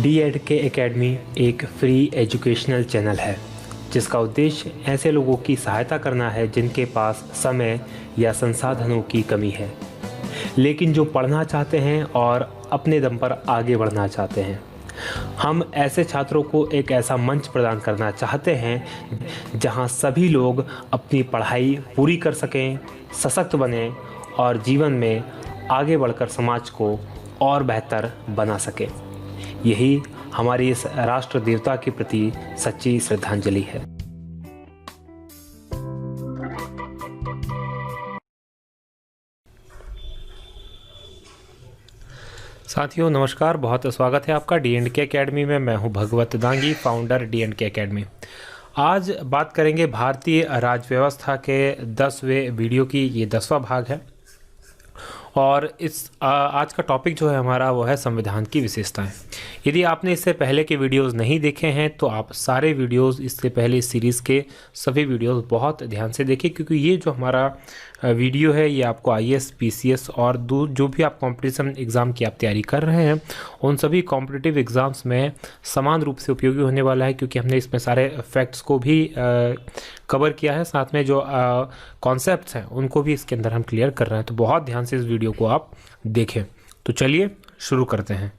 DEDK academy एक free educational channel है जिसका उद्देश्य ऐसे लोगों की सहायता करना है जिनके पास समय या संसाधनों की कमी है, लेकिन जो पढ़ना चाहते हैं और अपने दम पर आगे बढ़ना चाहते हैं। हम ऐसे छात्रों को एक ऐसा मंच प्रदान करना चाहते हैं जहां सभी लोग अपनी पढ़ाई पूरी कर सकें, सशक्त बनें और जीवन में आगे बढ़कर समाज को और बेहतर बना सकें। यही हमारी इस राष्ट्र देवता के प्रति सच्ची श्रद्धांजलि है। साथियों नमस्कार, बहुत स्वागत है आपका DEDK एकेडमी में। मैं हूं भगवत दांगी, फाउंडर DEDK एकेडमी। आज बात करेंगे भारतीय राज्य व्यवस्था के 10वें वीडियो की, ये 10वां भाग है। और इस आज का टॉपिक जो है हमारा वो है संविधान की विशेषताएं। यदि आपने इससे पहले के वीडियोस नहीं देखे हैं तो आप सारे वीडियोस इससे पहले इस सीरीज़ के सभी वीडियोस बहुत ध्यान से देखें, क्योंकि ये जो हमारा वीडियो है ये आपको IAS, PCS और जो भी आप कॉम्पिटिशन एग्ज़ाम की आप तैयारी कर रहे हैं उन सभी कॉम्पिटिटिव एग्ज़ाम्स में समान रूप से उपयोगी होने वाला है, क्योंकि हमने इसमें सारे फैक्ट्स को भी कवर किया है, साथ में जो कॉन्सेप्ट्स हैं उनको भी इसके अंदर हम क्लियर कर रहे हैं। तो बहुत ध्यान से इस वीडियो को आप देखें। तो चलिए शुरू करते हैं।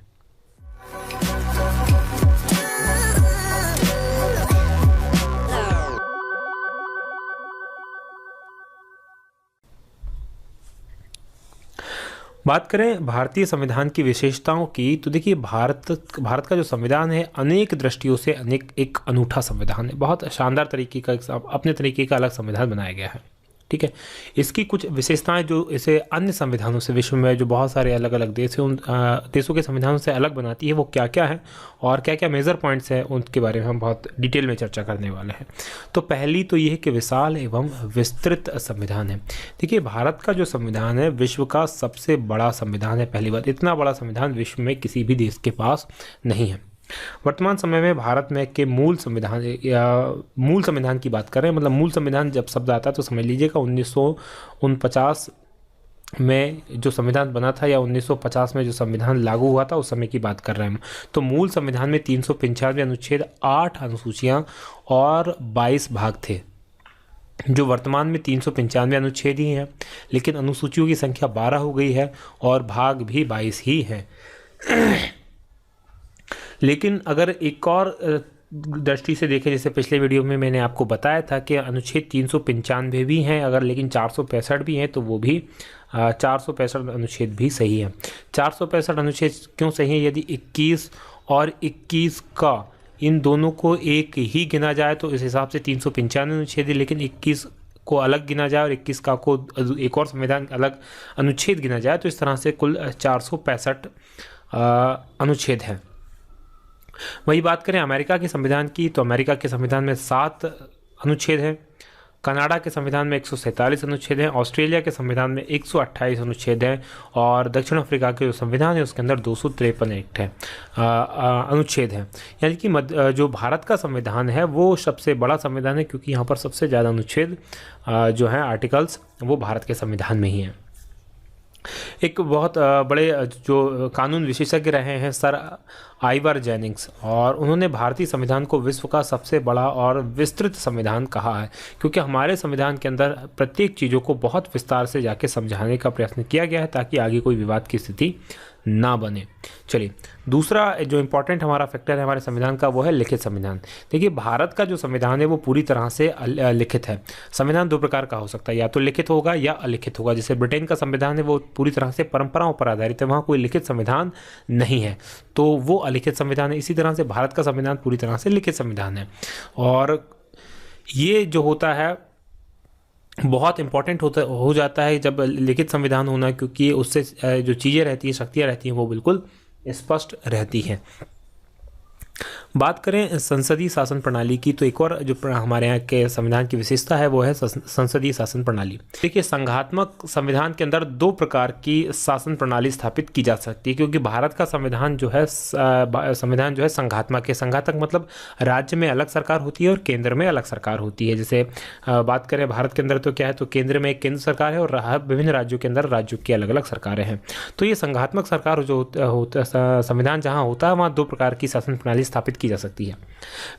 बात करें भारतीय संविधान की विशेषताओं की, तो देखिए भारत का जो संविधान है अनेक दृष्टियों से एक अनूठा संविधान है। बहुत शानदार तरीके का अपने तरीके का अलग संविधान बनाया गया है। ठीक है, इसकी कुछ विशेषताएं जो इसे अन्य संविधानों से, विश्व में जो बहुत सारे अलग अलग देश हैं उन देशों के संविधानों से अलग बनाती है, वो क्या क्या है और क्या क्या मेजर पॉइंट्स हैं उनके बारे में हम बहुत डिटेल में चर्चा करने वाले हैं। तो पहली तो ये है कि विशाल एवं विस्तृत संविधान है। देखिए भारत का जो संविधान है विश्व का सबसे बड़ा संविधान है। पहली बात, इतना बड़ा संविधान विश्व में किसी भी देश के पास नहीं है। वर्तमान समय में भारत में के मूल संविधान की बात करें, मतलब मूल संविधान जब शब्द आता है तो समझ लीजिएगा 1949 में जो संविधान बना था या 1950 में जो संविधान लागू हुआ था उस समय की बात कर रहे हैं हम। तो मूल संविधान में 395 अनुच्छेद, 8 अनुसूचियां और 22 भाग थे। जो वर्तमान में 395 अनुच्छेद ही हैं, लेकिन अनुसूचियों की संख्या 12 हो गई है और भाग भी 22 ही हैं। लेकिन अगर एक और दृष्टि से देखें, जैसे पिछले वीडियो में मैंने आपको बताया था कि अनुच्छेद 395 भी हैं अगर, लेकिन 465 भी हैं, तो वो भी 465 अनुच्छेद भी सही है। 465 अनुच्छेद क्यों सही है? यदि 21 और 21 का इन दोनों को एक ही गिना जाए तो इस हिसाब से 395 अनुच्छेद है, लेकिन 21 को अलग गिना जाए और 21 का को एक और संविधान अलग अनुच्छेद गिना जाए तो इस तरह से कुल 465 अनुच्छेद हैं। वही बात करें अमेरिका के संविधान की, तो अमेरिका के संविधान में 7 अनुच्छेद हैं, कनाडा के संविधान में 147 अनुच्छेद हैं, ऑस्ट्रेलिया के संविधान में 128 अनुच्छेद हैं और दक्षिण अफ्रीका के जो संविधान है उसके अंदर 253 एक्ट है अनुच्छेद हैं। यानी कि जो भारत का संविधान है वो सबसे बड़ा संविधान है, क्योंकि यहाँ पर सबसे ज़्यादा अनुच्छेद जो हैं आर्टिकल्स वो भारत के संविधान में ही हैं। एक बहुत बड़े जो कानून विशेषज्ञ रहे हैं सर आइवर जेनिंग्स, और उन्होंने भारतीय संविधान को विश्व का सबसे बड़ा और विस्तृत संविधान कहा है, क्योंकि हमारे संविधान के अंदर प्रत्येक चीज़ों को बहुत विस्तार से जाके समझाने का प्रयत्न किया गया है ताकि आगे कोई विवाद की स्थिति ना बने। चलिए, दूसरा जो इम्पोर्टेंट हमारा फैक्टर है हमारे संविधान का वो है लिखित संविधान। देखिए भारत का जो संविधान है वो पूरी तरह से लिखित है। संविधान 2 प्रकार का हो सकता है, या तो लिखित होगा या अलिखित होगा। जैसे ब्रिटेन का संविधान है वो पूरी तरह से परंपराओं पर आधारित है, वहाँ कोई लिखित संविधान नहीं है, तो वो अलिखित संविधान है। इसी तरह से भारत का संविधान पूरी तरह से लिखित संविधान है, और ये जो होता है बहुत इंपॉर्टेंट हो जाता है जब लिखित संविधान होना, क्योंकि उससे जो चीज़ें रहती हैं, शक्तियाँ रहती हैं वो बिल्कुल स्पष्ट रहती हैं। बात करें संसदीय शासन प्रणाली की, तो एक और जो हमारे यहाँ के संविधान की विशेषता है वो है संसदीय शासन प्रणाली। देखिए, संघात्मक संविधान के अंदर दो प्रकार की शासन प्रणाली स्थापित की जा सकती है, क्योंकि भारत का संविधान जो है संघात्मक है। संघात्मक मतलब राज्य में अलग सरकार होती है और केंद्र में अलग सरकार होती है। जैसे बात करें भारत के अंदर तो क्या है, तो केंद्र में एक केंद्र सरकार है और विभिन्न राज्यों के अंदर राज्यों की अलग अलग सरकारें हैं। तो ये संघात्मक सरकार जो संविधान जहाँ होता है वहाँ दो प्रकार की शासन प्रणाली स्थापित की जा सकती है।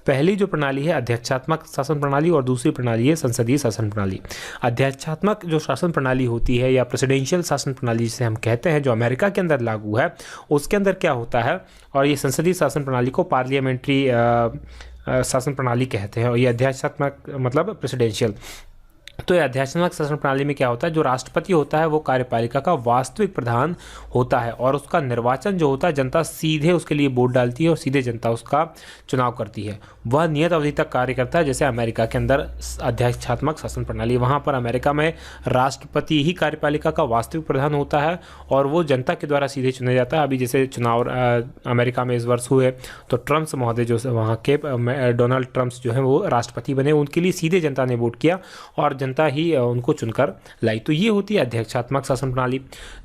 पहली जो प्रणाली है अध्यक्षात्मक शासन प्रणाली और दूसरी प्रणाली है संसदीय शासन प्रणाली। अध्यक्षात्मक जो शासन प्रणाली होती है या प्रेसिडेंशियल शासन प्रणाली जिसे हम कहते हैं, जो अमेरिका के अंदर लागू है, उसके अंदर क्या होता है, और ये संसदीय शासन प्रणाली को पार्लियामेंट्री शासन प्रणाली कहते हैं, और ये अध्यक्षात्मक मतलब प्रेसिडेंशियल। तो ये अध्यात्मक शासन प्रणाली में क्या होता है, जो राष्ट्रपति होता है वो कार्यपालिका का वास्तविक प्रधान होता है और उसका निर्वाचन जो होता है जनता सीधे उसके लिए वोट डालती है और सीधे जनता उसका चुनाव करती है। वह नियत अवधि तक कार्य करता है। जैसे अमेरिका के अंदर अध्यक्षात्मक शासन प्रणाली, वहाँ पर अमेरिका में राष्ट्रपति ही कार्यपालिका का वास्तविक प्रधान होता है और वो जनता के द्वारा सीधे चुना जाता है। अभी जैसे चुनाव अमेरिका में इस वर्ष हुए तो ट्रम्प महोदय जो वहाँ के डोनाल्ड ट्रम्प जो है वो राष्ट्रपति बने, उनके लिए सीधे जनता ने वोट किया और जनता ही उनको चुनकर लाई। तो ये होती है अध्यक्षात्मक शासन प्रणाली।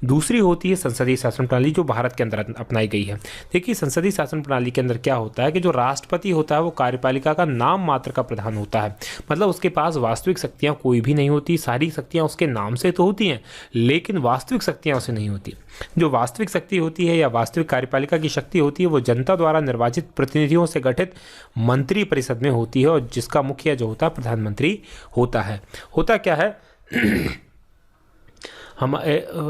दूसरी होती है संसदीय शासन प्रणाली, जो भारत के अंदर अपनाई गई है। देखिए, संसदीय शासन प्रणाली के अंदर क्या होता है कि जो राष्ट्रपति होता है वो कार्यपालिका का नाम मात्र का प्रधान होता है। मतलब उसके पास वास्तविक शक्तियां कोई भी नहीं होती, सारी शक्तियां उसके नाम से तो होती हैं लेकिन वास्तविक शक्तियां उसे नहीं होती। जो वास्तविक शक्ति होती है या वास्तविक कार्यपालिका की शक्ति होती है वो जनता द्वारा निर्वाचित प्रतिनिधियों से गठित मंत्री परिषद में होती है और जिसका मुखिया जो होता है प्रधानमंत्री होता है। होता क्या है हम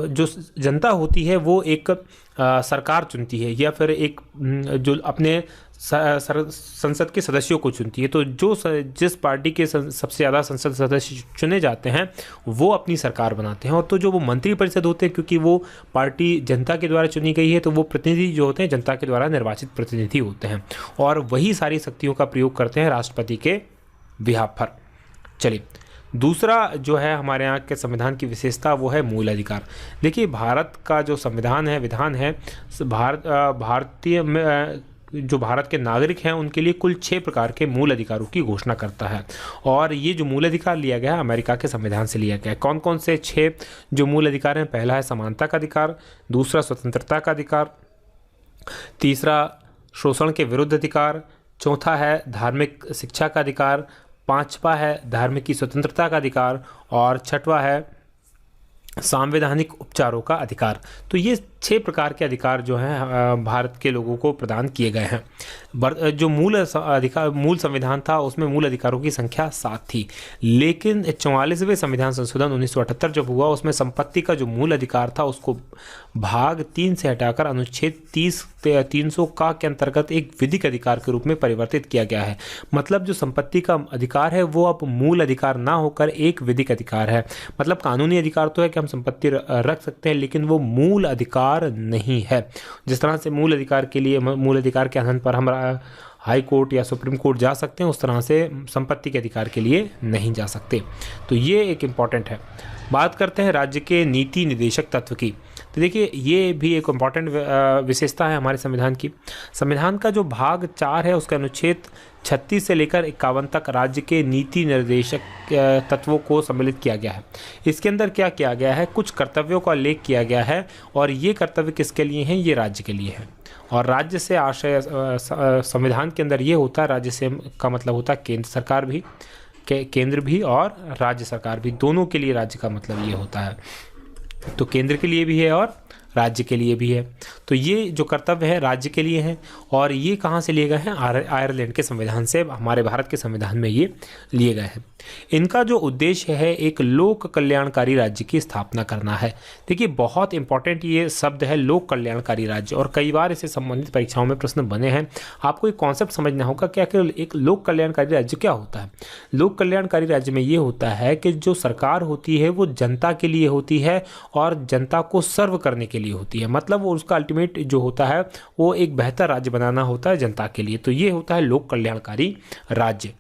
जो जनता होती है वो एक सरकार चुनती है या फिर एक जो अपने संसद के सदस्यों को चुनती है। तो जो जिस पार्टी के सबसे ज़्यादा संसद सदस्य चुने जाते हैं वो अपनी सरकार बनाते हैं। और तो जो वो मंत्री परिषद होते हैं, क्योंकि वो पार्टी जनता के द्वारा चुनी गई है, तो वो प्रतिनिधि जो होते हैं जनता के द्वारा निर्वाचित प्रतिनिधि होते हैं और वही सारी शक्तियों का प्रयोग करते हैं राष्ट्रपति के बिहाफ पर। चलिए, दूसरा जो है हमारे यहाँ के संविधान की विशेषता वो है मूल अधिकार। देखिए, भारत का जो संविधान है, विधान है, भारतीय जो भारत के नागरिक हैं उनके लिए कुल 6 प्रकार के मूल अधिकारों की घोषणा करता है। और ये जो मूल अधिकार लिया गया है अमेरिका के संविधान से लिया गया है। कौन कौन से 6 जो मूल अधिकार हैं? पहला है समानता का अधिकार, दूसरा स्वतंत्रता का अधिकार, तीसरा शोषण के विरुद्ध अधिकार, चौथा है धार्मिक शिक्षा का अधिकार, पांचवा है धार्मिक की स्वतंत्रता का अधिकार और छठवां है संवैधानिक उपचारों का अधिकार। तो ये 6 प्रकार के अधिकार जो हैं भारत के लोगों को प्रदान किए गए हैं। जो मूल संविधान था उसमें मूल अधिकारों की संख्या 7 थी, लेकिन 44वें संविधान संशोधन 1978 जब हुआ उसमें संपत्ति का जो मूल अधिकार था उसको भाग 3 से हटाकर अनुच्छेद 300 का के अंतर्गत एक विधिक अधिकार के रूप में परिवर्तित किया गया है। मतलब जो संपत्ति का अधिकार है वो अब मूल अधिकार ना होकर एक विधिक अधिकार है। मतलब कानूनी अधिकार तो है कि हम संपत्ति रख सकते हैं लेकिन वो मूल अधिकार नहीं है। जिस तरह से मूल अधिकार के आधार पर हम हाई कोर्ट या सुप्रीम कोर्ट जा सकते हैं, उस तरह से संपत्ति के अधिकार के लिए नहीं जा सकते। तो ये एक इम्पॉर्टेंट है। बात करते हैं राज्य के नीति निदेशक तत्व की। तो देखिए, ये भी एक इम्पॉर्टेंट विशेषता है हमारे संविधान की। संविधान का जो भाग 4 है उसका अनुच्छेद 36 से लेकर 51 तक राज्य के नीति निर्देशक तत्वों को सम्मिलित किया गया है। इसके अंदर क्या किया गया है? कुछ कर्तव्यों का उल्लेख किया गया है और ये कर्तव्य किसके लिए हैं? ये राज्य के लिए है। और राज्य से आशय संविधान के अंदर ये होता है, राज्य से का मतलब होता है केंद्र सरकार भी, केंद्र भी और राज्य सरकार भी, दोनों के लिए राज्य का मतलब ये होता है। तो केंद्र के लिए भी है और राज्य के लिए भी है। तो ये जो कर्तव्य है राज्य के लिए हैं और ये कहाँ से लिए गए हैं? आयरलैंड के संविधान से, हमारे भारत के संविधान में ये लिए गए हैं। इनका जो उद्देश्य है एक लोक कल्याणकारी राज्य की स्थापना करना है। देखिए, बहुत इंपॉर्टेंट ये शब्द है लोक कल्याणकारी राज्य, और कई बार इससे संबंधित परीक्षाओं में प्रश्न बने हैं। आपको एक कॉन्सेप्ट समझना होगा कि आखिर एक लोक कल्याणकारी राज्य क्या होता है। लोक कल्याणकारी राज्य में ये होता है कि जो सरकार होती है वो जनता के लिए होती है और जनता को सर्व करने के लिए होती है। मतलब वो उसका अल्टीमेट जो होता है वो एक बेहतर राज्य बनाना होता है जनता के लिए। तो ये होता है लोक कल्याणकारी राज्य।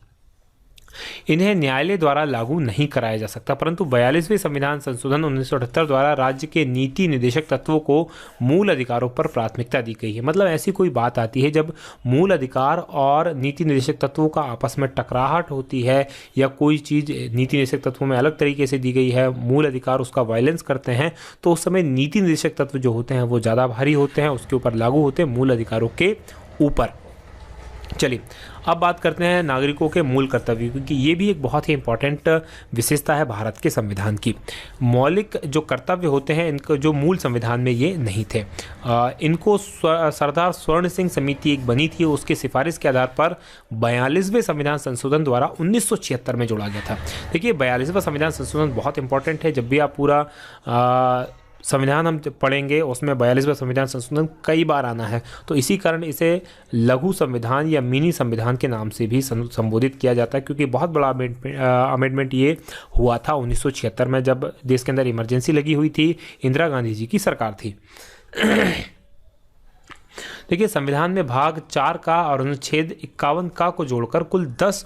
इन्हें न्यायालय द्वारा लागू नहीं कराया जा सकता, परंतु 42वें संविधान संशोधन 1978 द्वारा राज्य के नीति निर्देशक तत्वों को मूल अधिकारों पर प्राथमिकता दी गई है। मतलब ऐसी कोई बात आती है जब मूल अधिकार और नीति निर्देशक तत्वों का आपस में टकराहट होती है या कोई चीज़ नीति निर्देशक तत्वों में अलग तरीके से दी गई है, मूल अधिकार उसका वायलेंस करते हैं, तो उस समय नीति निर्देशक तत्व जो होते हैं वो ज़्यादा भारी होते हैं, उसके ऊपर लागू होते हैं मूल अधिकारों के ऊपर। चलिए अब बात करते हैं नागरिकों के मूल कर्तव्य, क्योंकि ये भी एक बहुत ही इंपॉर्टेंट विशेषता है भारत के संविधान की। मौलिक जो कर्तव्य होते हैं इनको जो मूल संविधान में ये नहीं थे, इनको सरदार स्वर्ण सिंह समिति एक बनी थी, उसकी सिफारिश के आधार पर 42वें संविधान संशोधन द्वारा 1976 में जोड़ा गया था। देखिए 42वां संविधान संशोधन बहुत इंपॉर्टेंट है। जब भी आप पूरा संविधान हम पढ़ेंगे उसमें 42वां संविधान संशोधन कई बार आना है, तो इसी कारण इसे लघु संविधान या मिनी संविधान के नाम से भी संबोधित किया जाता है, क्योंकि बहुत बड़ा अमेंडमेंट ये हुआ था 1976 में, जब देश के अंदर इमरजेंसी लगी हुई थी, इंदिरा गांधी जी की सरकार थी। देखिए संविधान में भाग 4 का और अनुच्छेद 51 का को जोड़कर कुल 10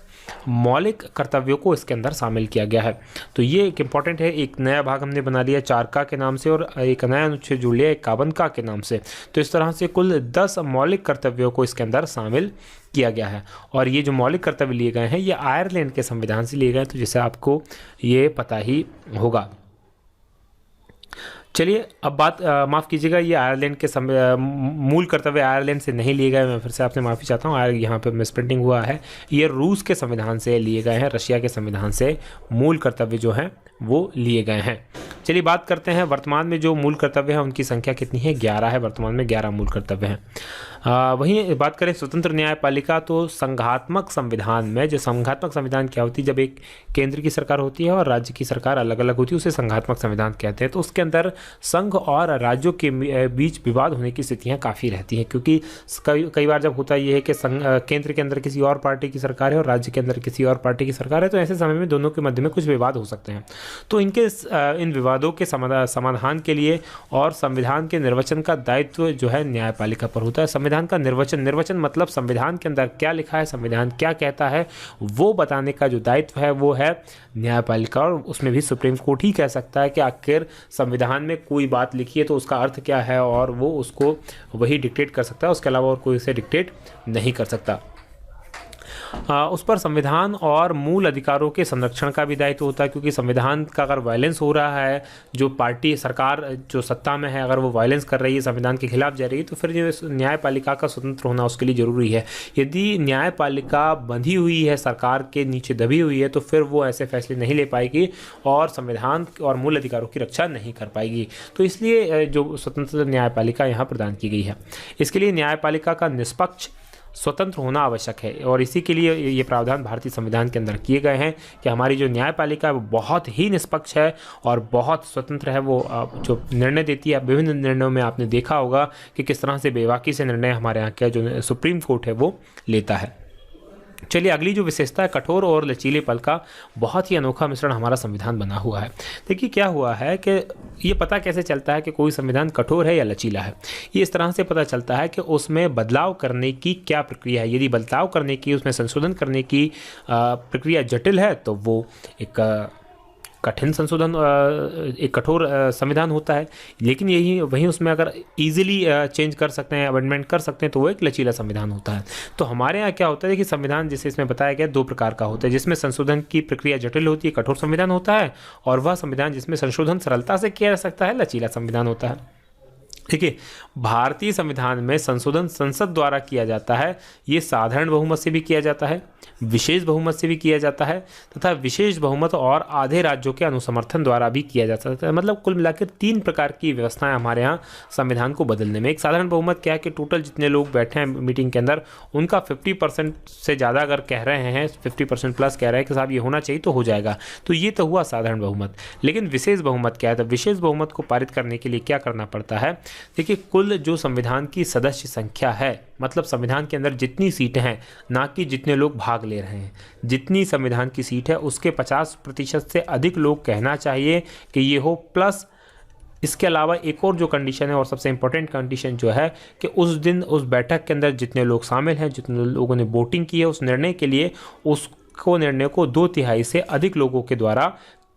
मौलिक कर्तव्यों को इसके अंदर शामिल किया गया है। तो ये एक इम्पॉर्टेंट है, एक नया भाग हमने बना लिया 4 का के नाम से और एक नया अनुच्छेद जोड़ लिया 51 का के नाम से। तो इस तरह से कुल 10 मौलिक कर्तव्यों को इसके अंदर शामिल किया गया है। और ये जो मौलिक कर्तव्य लिए गए हैं ये आयरलैंड के संविधान से लिए गए, तो जिसे आपको ये पता ही होगा। चलिए अब बात माफ़ कीजिएगा, ये आयरलैंड के मूल कर्तव्य आयरलैंड से नहीं लिए गए, मैं फिर से आपसे माफ़ी चाहता हूँ, यहाँ पे मिसप्रिंटिंग हुआ है। ये रूस के संविधान से लिए गए हैं, रशिया के संविधान से मूल कर्तव्य जो हैं वो लिए गए हैं। चलिए बात करते हैं वर्तमान में जो मूल कर्तव्य हैं उनकी संख्या कितनी है, 11 है। वर्तमान में 11 मूल कर्तव्य हैं। वहीं बात करें स्वतंत्र न्यायपालिका, तो संघात्मक संविधान में जो संघात्मक संविधान क्या होती है, जब एक केंद्र की सरकार होती है और राज्य की सरकार अलग अलग होती है उसे संघात्मक संविधान कहते हैं। तो उसके अंदर संघ और राज्यों के बीच विवाद होने की स्थितियाँ काफ़ी रहती हैं, क्योंकि कई बार जब होता ये है कि केंद्र के अंदर किसी और पार्टी की सरकार है और राज्य के अंदर किसी और पार्टी की सरकार है, तो ऐसे समय में दोनों के मध्य में कुछ विवाद हो सकते हैं। तो इन विवादों के समाधान के लिए और संविधान के निर्वचन का दायित्व जो है न्यायपालिका पर होता है। संविधान का निर्वचन मतलब संविधान के अंदर क्या लिखा है, संविधान क्या कहता है, वो बताने का जो दायित्व है वो है न्यायपालिका। और उसमें भी सुप्रीम कोर्ट ही कह सकता है कि आखिर संविधान में कोई बात लिखी है तो उसका अर्थ क्या है, और वो उसको वही डिक्टेट कर सकता है, उसके अलावा और कोई उसे डिक्टेट नहीं कर सकता। उस पर संविधान और मूल अधिकारों के संरक्षण का भी दायित्व होता है, क्योंकि संविधान का अगर वायलेंस हो रहा है, जो पार्टी सरकार जो सत्ता में है अगर वो वायलेंस कर रही है, संविधान के खिलाफ जा रही है, तो फिर जो न्यायपालिका का स्वतंत्र होना उसके लिए ज़रूरी है। यदि न्यायपालिका बंधी हुई है, सरकार के नीचे दबी हुई है, तो फिर वो ऐसे फैसले नहीं ले पाएगी और संविधान और मूल अधिकारों की रक्षा नहीं कर पाएगी। तो इसलिए जो स्वतंत्र न्यायपालिका यहाँ प्रदान की गई है, इसके लिए न्यायपालिका का निष्पक्ष स्वतंत्र होना आवश्यक है। और इसी के लिए ये प्रावधान भारतीय संविधान के अंदर किए गए हैं कि हमारी जो न्यायपालिका है वो बहुत ही निष्पक्ष है और बहुत स्वतंत्र है। वो जो निर्णय देती है, विभिन्न निर्णयों में आपने देखा होगा कि किस तरह से बेबाकी से निर्णय हमारे यहाँ का जो सुप्रीम कोर्ट है वो लेता है। चलिए अगली जो विशेषता है, कठोर और लचीलेपन का बहुत ही अनोखा मिश्रण हमारा संविधान बना हुआ है। देखिए क्या हुआ है कि ये पता कैसे चलता है कि कोई संविधान कठोर है या लचीला है, ये इस तरह से पता चलता है कि उसमें बदलाव करने की क्या प्रक्रिया है। यदि बदलाव करने की, उसमें संशोधन करने की प्रक्रिया जटिल है तो वो एक कठिन संशोधन, एक कठोर संविधान होता है। लेकिन यही वहीं उसमें अगर इजीली चेंज कर सकते हैं, अमेंडमेंट कर सकते हैं, तो वो एक लचीला संविधान होता है। तो हमारे यहाँ क्या होता है कि संविधान जिसे इसमें बताया गया 2 प्रकार का होता है, जिसमें संशोधन की प्रक्रिया जटिल होती है, कठोर संविधान होता है, और वह संविधान जिसमें संशोधन सरलता से किया जा सकता है, लचीला संविधान होता है। देखिए भारतीय संविधान में संशोधन संसद द्वारा किया जाता है, ये साधारण बहुमत से भी किया जाता है, विशेष बहुमत से भी किया जाता है, तथा विशेष बहुमत और आधे राज्यों के अनुसमर्थन द्वारा भी किया जा सकता है। मतलब कुल मिलाकर 3 प्रकार की व्यवस्थाएं हमारे यहाँ संविधान को बदलने में। एक साधारण बहुमत क्या है कि टोटल जितने लोग बैठे हैं मीटिंग के अंदर उनका 50% से ज़्यादा अगर कह रहे हैं, 50% प्लस कह रहे हैं कि साहब ये होना चाहिए तो हो जाएगा, तो ये तो हुआ साधारण बहुमत। लेकिन विशेष बहुमत क्या है, तो विशेष बहुमत को पारित करने के लिए क्या करना पड़ता है। देखिए कुल जो संविधान की सदस्य संख्या है, मतलब संविधान के अंदर जितनी सीटें हैं, ना कि जितने लोग भाग ले रहे हैं, जितनी संविधान की सीट है उसके 50% से अधिक लोग कहना चाहिए कि ये हो, प्लस इसके अलावा एक और जो कंडीशन है और सबसे इंपॉर्टेंट कंडीशन जो है कि उस दिन उस बैठक के अंदर जितने लोग शामिल हैं, जितने लोगों ने वोटिंग की है उस निर्णय के लिए, को निर्णय को 2/3 से अधिक लोगों के द्वारा,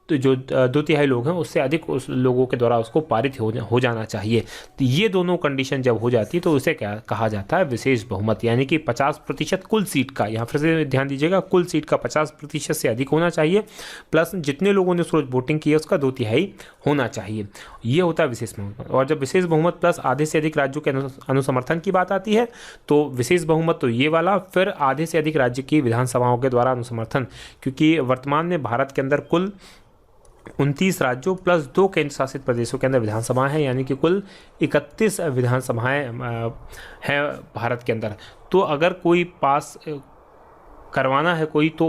तो जो 2/3 लोग हैं उससे अधिक उस लोगों के द्वारा उसको पारित हो जाना चाहिए। तो ये दोनों कंडीशन जब हो जाती है तो उसे क्या कहा जाता है, विशेष बहुमत। यानी कि 50% कुल सीट का, यहाँ फिर से ध्यान दीजिएगा, कुल सीट का 50% से अधिक होना चाहिए, प्लस जितने लोगों ने उस रोज वोटिंग की है उसका 2/3 होना चाहिए। ये होता है विशेष बहुमत। और जब विशेष बहुमत प्लस आधे से अधिक राज्यों के अनुसमर्थन की बात आती है तो विशेष बहुमत तो ये वाला, फिर आधे से अधिक राज्य की विधानसभाओं के द्वारा अनुसमर्थन, क्योंकि वर्तमान में भारत के अंदर कुल 29 राज्यों प्लस 2 केंद्र शासित प्रदेशों के अंदर विधानसभाएं हैं, यानी कि कुल 31 विधानसभाएं हैं भारत के अंदर। तो अगर कोई पास करवाना है कोई तो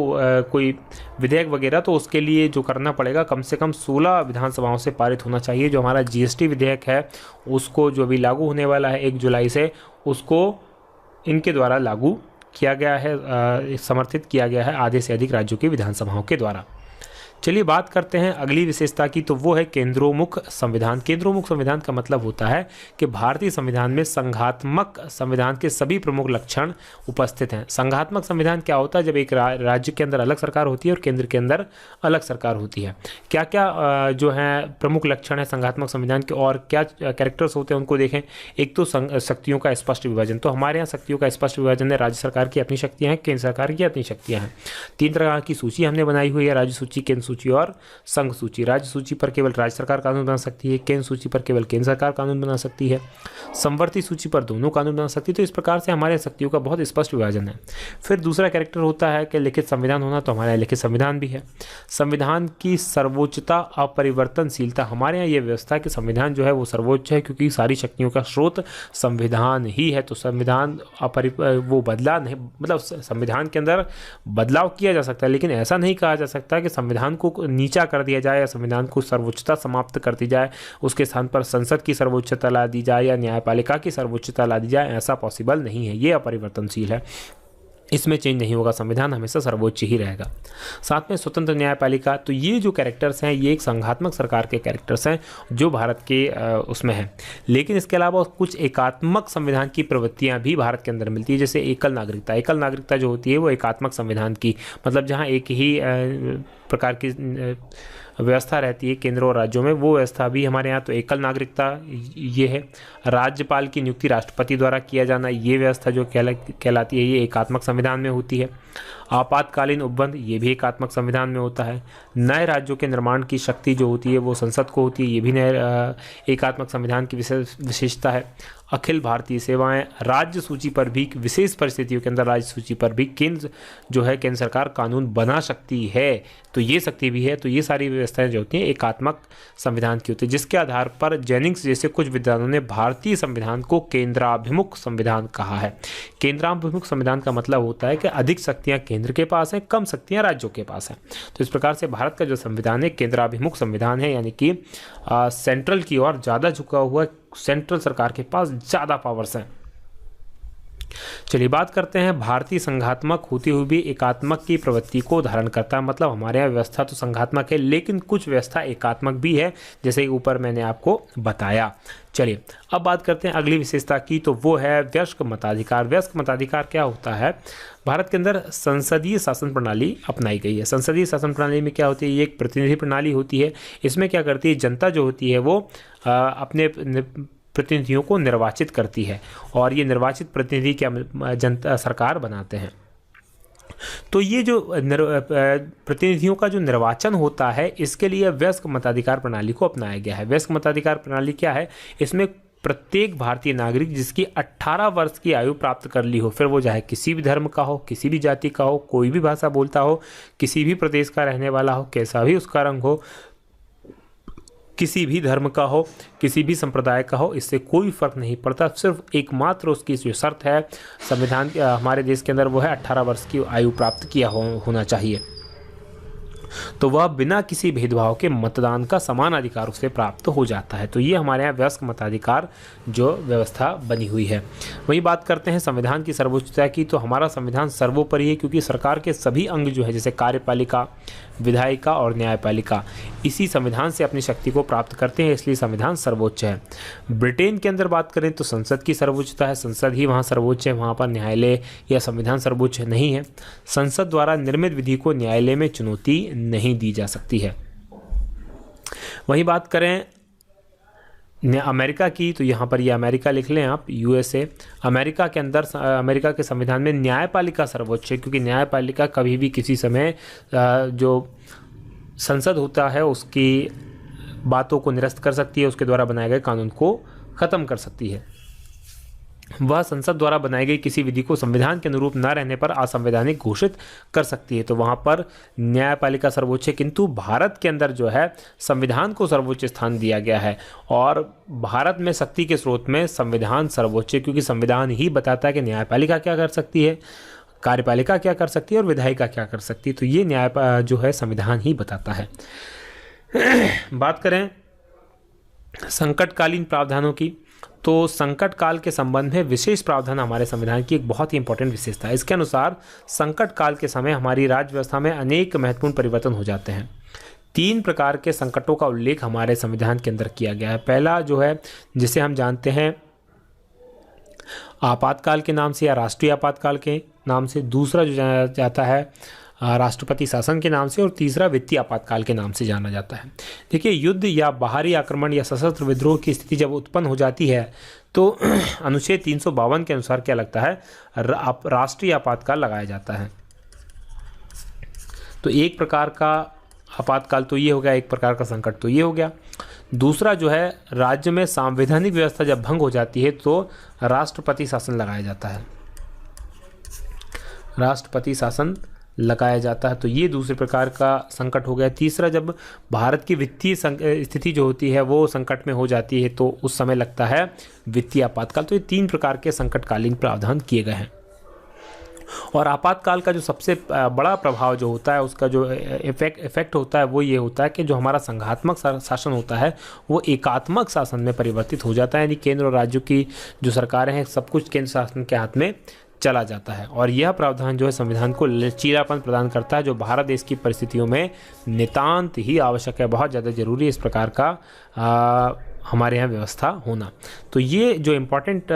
कोई विधेयक वगैरह, तो उसके लिए जो करना पड़ेगा कम से कम 16 विधानसभाओं से पारित होना चाहिए। जो हमारा GST विधेयक है उसको, जो अभी लागू होने वाला है 1 जुलाई से, उसको इनके द्वारा लागू किया गया है, समर्थित किया गया है आधे से अधिक राज्यों की विधानसभाओं के द्वारा। चलिए बात करते हैं अगली विशेषता की, तो वो है केंद्रोन्मुख संविधान। केंद्रोन्मुख संविधान का मतलब होता है कि भारतीय संविधान में संघात्मक संविधान के सभी प्रमुख लक्षण उपस्थित हैं। संघात्मक संविधान क्या होता है, जब एक राज्य के अंदर अलग सरकार होती है और केंद्र के अंदर अलग सरकार होती है। क्या क्या जो है प्रमुख लक्षण है संघात्मक संविधान के और क्या कैरेक्टर्स होते हैं उनको देखें। एक तो शक्तियों का स्पष्ट विभाजन, तो हमारे यहाँ शक्तियों का स्पष्ट विभाजन है, राज्य सरकार की अपनी शक्तियाँ हैं, केंद्र सरकार की अपनी शक्तियाँ हैं। 3 प्रकार की सूची हमने बनाई हुई है, राज्य सूची, केंद्र सूची और संघ सूची। राज्य सूची पर केवल राज्य सरकार कानून बना सकती है, केंद्र सूची पर केवल केंद्र सरकार कानून बना सकती है, समवर्ती सूची पर दोनों कानून बना सकती है। तो इस प्रकार से हमारे शक्तियों का बहुत स्पष्ट विभाजन है। फिर दूसरा कैरेक्टर होता है कि लिखित संविधान होना, तो हमारे यहाँ लिखित संविधान भी है। संविधान की सर्वोच्चता, अपरिवर्तनशीलता, हमारे यहाँ ये व्यवस्था कि संविधान जो है वो सर्वोच्च है, क्योंकि सारी शक्तियों का स्रोत संविधान ही है। तो संविधान वो बदला नहीं, मतलब संविधान के अंदर बदलाव किया जा सकता है, लेकिन ऐसा नहीं कहा जा सकता कि संविधान को नीचा कर दिया जाए या संविधान को सर्वोच्चता समाप्त कर दी जाए, उसके स्थान पर संसद की सर्वोच्चता ला दी जाए या न्यायपालिका की सर्वोच्चता ला दी जाए। ऐसा पॉसिबल नहीं है, ये अपरिवर्तनशील है, इसमें चेंज नहीं होगा, संविधान हमेशा सर्वोच्च ही रहेगा। साथ में स्वतंत्र न्यायपालिका, तो ये जो कैरेक्टर्स हैं ये एक संघात्मक सरकार के कैरेक्टर्स हैं जो भारत के उसमें हैं। लेकिन इसके अलावा कुछ एकात्मक संविधान की प्रवृत्तियां भी भारत के अंदर मिलती है, जैसे एकल नागरिकता। एकल नागरिकता जो होती है वो एकात्मक संविधान की, मतलब जहाँ एक ही प्रकार की व्यवस्था रहती है केंद्र और राज्यों में, वो व्यवस्था भी हमारे यहाँ। तो एकल नागरिकता ये है। राज्यपाल की नियुक्ति राष्ट्रपति द्वारा किया जाना, ये व्यवस्था जो कहलाती है ये एकात्मक संविधान में होती है। आपातकालीन उपबंध, ये भी एकात्मक संविधान में होता है। नए राज्यों के निर्माण की शक्ति जो होती है वो संसद को होती है, ये भी नए एकात्मक संविधान की विशेषता है। अखिल भारतीय सेवाएं, राज्य सूची पर भी विशेष परिस्थितियों के अंदर राज्य सूची पर भी केंद्र जो है केंद्र सरकार कानून बना सकती है, तो ये शक्ति भी है। तो ये सारी व्यवस्थाएं जो होती हैं एकात्मक संविधान की होती है, जिसके आधार पर जेनिंग्स जैसे कुछ विद्वानों ने भारतीय संविधान को केंद्राभिमुख संविधान कहा है। केंद्राभिमुख संविधान का मतलब होता है कि अधिक शक्तियां केंद्र के पास हैं, कम शक्तियां राज्यों के पास हैं। तो इस प्रकार से भारत का जो संविधान है केंद्राभिमुख संविधान है, यानी कि सेंट्रल की ओर ज़्यादा झुका हुआ, सेंट्रल सरकार के पास ज़्यादा पावर्स हैं। चलिए बात करते हैं भारतीय संघात्मक होती हुई भी एकात्मक की प्रवृत्ति को धारण करता है। मतलब हमारे यहाँ व्यवस्था तो संघात्मक है लेकिन कुछ व्यवस्था एकात्मक भी है, जैसे ऊपर मैंने आपको बताया। चलिए अब बात करते हैं अगली विशेषता की, तो वो है वयस्क मताधिकार। वयस्क मताधिकार क्या होता है, भारत के अंदर संसदीय शासन प्रणाली अपनाई गई है। संसदीय शासन प्रणाली में क्या होती है, ये एक प्रतिनिधि प्रणाली होती है। इसमें क्या करती है, जनता जो होती है वो अपने प्रतिनिधियों को निर्वाचित करती है और ये निर्वाचित प्रतिनिधि क्या जनता सरकार बनाते हैं। तो ये जो प्रतिनिधियों का जो निर्वाचन होता है इसके लिए वयस्क मताधिकार प्रणाली को अपनाया गया है। वयस्क मताधिकार प्रणाली क्या है, इसमें प्रत्येक भारतीय नागरिक जिसकी 18 वर्ष की आयु प्राप्त कर ली हो, फिर वो चाहे किसी भी धर्म का हो, किसी भी जाति का हो, कोई भी भाषा बोलता हो, किसी भी प्रदेश का रहने वाला हो, कैसा भी उसका रंग हो, किसी भी धर्म का हो, किसी भी संप्रदाय का हो, इससे कोई फर्क नहीं पड़ता। सिर्फ एकमात्र उसकी जो शर्त है संविधान हमारे देश के अंदर वो है 18 वर्ष की आयु प्राप्त किया होना चाहिए, तो वह बिना किसी भेदभाव के मतदान का समान अधिकार उसे प्राप्त हो जाता है। तो ये हमारे यहाँ वयस्क मताधिकार जो व्यवस्था बनी हुई है। वही बात करते हैं संविधान की सर्वोच्चता की, तो हमारा संविधान सर्वोपरि है क्योंकि सरकार के सभी अंग जो है जैसे कार्यपालिका, विधायिका और न्यायपालिका इसी संविधान से अपनी शक्ति को प्राप्त करते हैं, इसलिए संविधान सर्वोच्च है। ब्रिटेन के अंदर बात करें तो संसद की सर्वोच्चता है, संसद ही वहाँ सर्वोच्च है, वहाँ पर न्यायालय या संविधान सर्वोच्च नहीं है। संसद द्वारा निर्मित विधि को न्यायालय में चुनौती नहीं दी जा सकती है। वहीं बात करें अमेरिका की, तो यहाँ पर ये अमेरिका लिख लें आप, यूएसए। अमेरिका के अंदर अमेरिका के संविधान में न्यायपालिका सर्वोच्च है, क्योंकि न्यायपालिका कभी भी किसी समय जो संसद होता है उसकी बातों को निरस्त कर सकती है, उसके द्वारा बनाए गए कानून को ख़त्म कर सकती है। वह संसद द्वारा बनाई गई किसी विधि को संविधान के अनुरूप न रहने पर असंवैधानिक घोषित कर सकती है। तो वहाँ पर न्यायपालिका सर्वोच्च है, किंतु भारत के अंदर जो है संविधान को सर्वोच्च स्थान दिया गया है और भारत में शक्ति के स्रोत में संविधान सर्वोच्च है, क्योंकि संविधान ही बताता है कि न्यायपालिका क्या कर सकती है, कार्यपालिका क्या कर सकती है और विधायिका क्या कर सकती है। तो ये न्याय जो है संविधान ही बताता है। बात करें संकटकालीन प्रावधानों की, तो संकट काल के संबंध में विशेष प्रावधान हमारे संविधान की एक बहुत ही इंपॉर्टेंट विशेषता है। इसके अनुसार संकट काल के समय हमारी राज्य व्यवस्था में अनेक महत्वपूर्ण परिवर्तन हो जाते हैं। 3 प्रकार के संकटों का उल्लेख हमारे संविधान के अंदर किया गया है। पहला जो है जिसे हम जानते हैं आपातकाल के नाम से या राष्ट्रीय आपातकाल के नाम से, दूसरा जो जाना जाता है राष्ट्रपति शासन के नाम से, और तीसरा वित्तीय आपातकाल के नाम से जाना जाता है। देखिए, युद्ध या बाहरी आक्रमण या सशस्त्र विद्रोह की स्थिति जब उत्पन्न हो जाती है तो अनुच्छेद 352 के अनुसार क्या लगता है, राष्ट्रीय आपातकाल लगाया जाता है। तो एक प्रकार का आपातकाल तो ये हो गया, एक प्रकार का संकट तो ये हो गया। दूसरा जो है राज्य में संवैधानिक व्यवस्था जब भंग हो जाती है तो राष्ट्रपति शासन लगाया जाता है, राष्ट्रपति शासन लगाया जाता है। तो ये दूसरे प्रकार का संकट हो गया। तीसरा, जब भारत की वित्तीय स्थिति जो होती है वो संकट में हो जाती है तो उस समय लगता है वित्तीय आपातकाल। तो ये 3 प्रकार के संकटकालीन प्रावधान किए गए हैं। और आपातकाल का जो सबसे बड़ा प्रभाव जो होता है, उसका जो इफेक्ट होता है वो ये होता है कि जो हमारा संघात्मक शासन होता है वो एकात्मक शासन में परिवर्तित हो जाता है, यानी केंद्र और राज्यों की जो सरकारें हैं सब कुछ केंद्र शासन के हाथ में चला जाता है। और यह प्रावधान जो है संविधान को लचीलापन प्रदान करता है, जो भारत देश की परिस्थितियों में नितांत ही आवश्यक है, बहुत ज़्यादा जरूरी है इस प्रकार का हमारे यहाँ व्यवस्था होना। तो ये जो इम्पोर्टेंट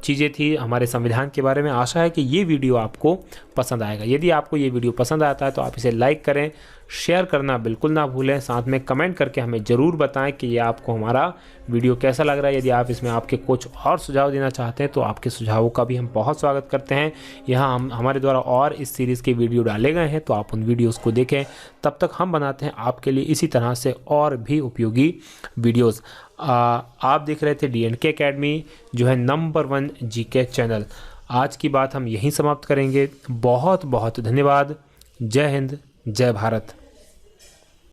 चीज़ें थी हमारे संविधान के बारे में। आशा है कि ये वीडियो आपको पसंद आएगा। यदि आपको ये वीडियो पसंद आता है तो आप इसे लाइक करें, शेयर करना बिल्कुल ना भूलें, साथ में कमेंट करके हमें ज़रूर बताएं कि ये आपको हमारा वीडियो कैसा लग रहा है। यदि आप इसमें आपके कुछ और सुझाव देना चाहते हैं तो आपके सुझावों का भी हम बहुत स्वागत करते हैं। यहाँ हमारे द्वारा और इस सीरीज़ के वीडियो डाले गए हैं, तो आप उन वीडियोज़ को देखें। तब तक हम बनाते हैं आपके लिए इसी तरह से और भी उपयोगी वीडियोज़। आप देख रहे थे DNK अकेडमी, जो है नंबर 1 GK चैनल। आज की बात हम यहीं समाप्त करेंगे। बहुत बहुत धन्यवाद। जय हिंद, जय भारत।